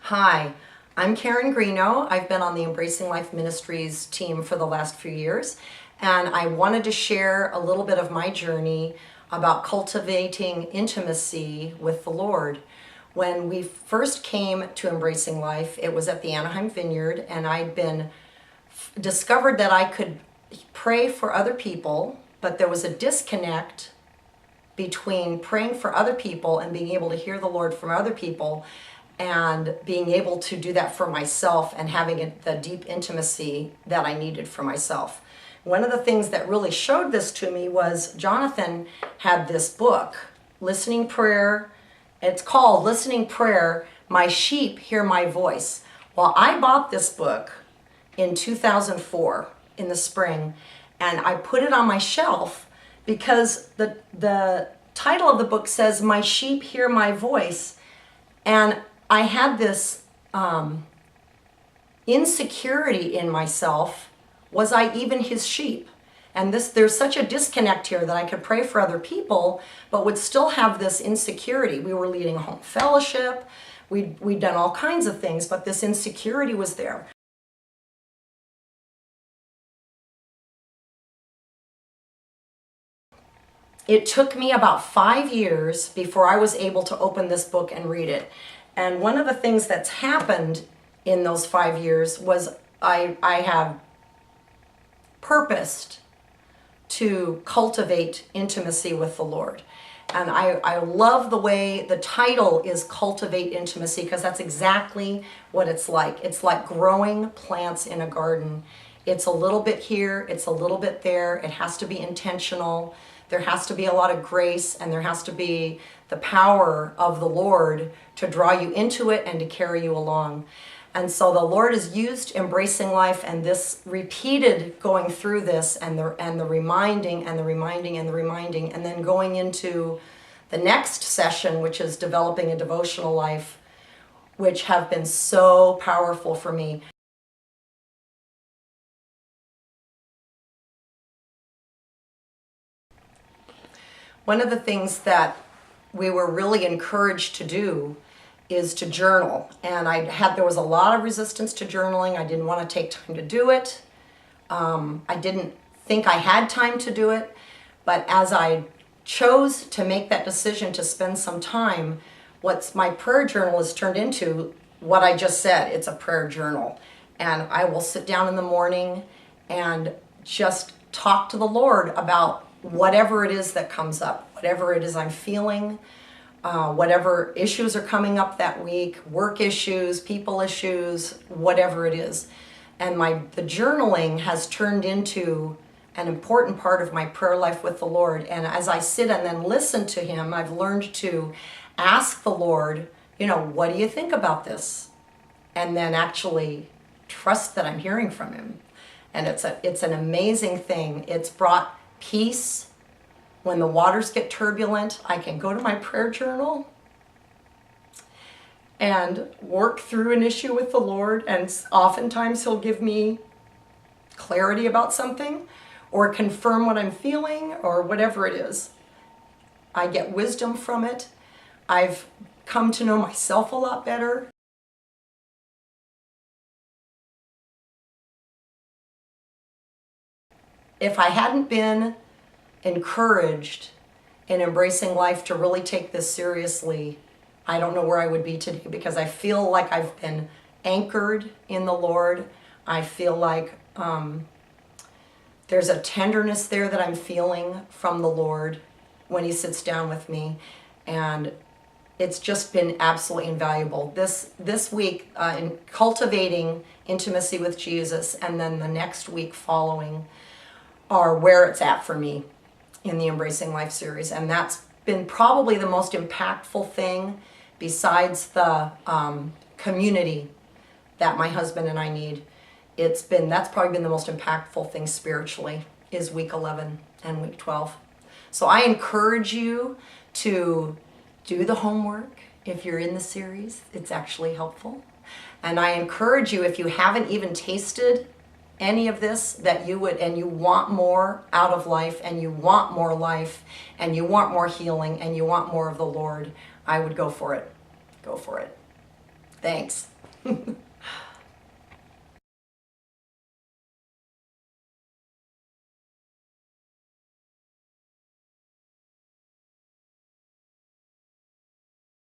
Hi, I'm Karen Greeno. I've been on the Embracing Life Ministries team for the last few years, and I wanted to share a little bit of my journey about cultivating intimacy with the Lord. When we first came to Embracing Life, it was at the Anaheim Vineyard, and I'd been discovered that I could pray for other people, but there was a disconnect between praying for other people and being able to hear the Lord from other people, and being able to do that for myself and having the deep intimacy that I needed for myself. One of the things that really showed this to me was Jonathan had this book, Listening Prayer. It's called Listening Prayer, My Sheep Hear My Voice. Well, I bought this book in 2004 in the spring, and I put it on my shelf because the title of the book says, My Sheep Hear My Voice. And I had this insecurity in myself. Was I even his sheep? And there's such a disconnect here that I could pray for other people, but would still have this insecurity. We were leading home fellowship. We'd done all kinds of things, but this insecurity was there. It took me about 5 years before I was able to open this book and read it. And one of the things that's happened in those 5 years was I have purposed to cultivate intimacy with the Lord. And I love the way the title is Cultivate Intimacy, because that's exactly what it's like. It's like growing plants in a garden. It's a little bit here, it's a little bit there. It has to be intentional. There has to be a lot of grace, and there has to be the power of the Lord to draw you into it and to carry you along. And so the Lord has used Embracing Life and this repeated going through this and the reminding and the reminding and the reminding, and then going into the next session, which is developing a devotional life, which have been so powerful for me. One of the things that we were really encouraged to do is to journal. And there was a lot of resistance to journaling. I didn't want to take time to do it. I didn't think I had time to do it. But as I chose to make that decision to spend some time, what's my prayer journal has turned into what I just said. It's a prayer journal. And I will sit down in the morning and just talk to the Lord about whatever it is that comes up, whatever it is I'm feeling, whatever issues are coming up that week, work issues, people issues, whatever it is. And the journaling has turned into an important part of my prayer life with the Lord. And as I sit and then listen to Him, I've learned to ask the Lord, what do you think about this? And then actually trust that I'm hearing from Him. And it's an amazing thing. It's brought peace. When the waters get turbulent, I can go to my prayer journal and work through an issue with the Lord, and oftentimes He'll give me clarity about something or confirm what I'm feeling or whatever it is. I get wisdom from it. I've come to know myself a lot better. If I hadn't been encouraged in Embracing Life to really take this seriously, I don't know where I would be today, because I feel like I've been anchored in the Lord. I feel like there's a tenderness there that I'm feeling from the Lord when He sits down with me, and it's just been absolutely invaluable. This week, in cultivating intimacy with Jesus, and then the next week following, are where it's at for me in the Embracing Life series. And that's been probably the most impactful thing, besides the community that my husband and I need. That's probably been the most impactful thing spiritually, is week 11 and week 12. So I encourage you to do the homework. If you're in the series, it's actually helpful. And I encourage you, if you haven't even tasted any of this, that you would, and you want more out of life, and you want more life, and you want more healing, and you want more of the Lord, I would go for it. Go for it. Thanks.